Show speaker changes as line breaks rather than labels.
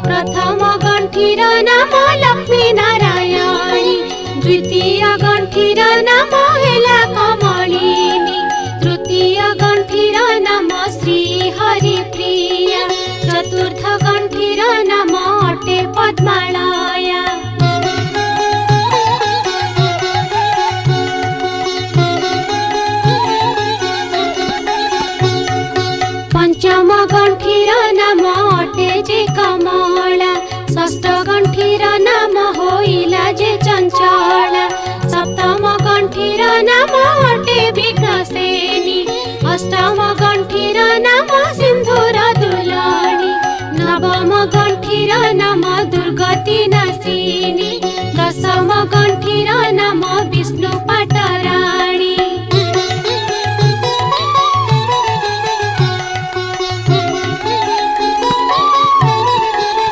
प्रथम गंठीर नाम लक्ष्मी नारायणी, द्वितीय गंठीर नाम हेला कमलिनी, तृतीय गंठीर नाम श्री हरिप्रिया, चतुर्थ गंठीर नाम अटे पद्मालया। पंचम गंठीर नाम अटे जे कमला, षष्ठ गंठीर नाम होइला जे चंचला, सप्तम गंठीर नाम अटे विघ्नसेनी, अष्टम गंठीर नाम सिंधुर दुलाणी, नवम गंठीर नाम दुर्गति नाशिनी, दशम गंठीर नाम विष्णु पाटराणी।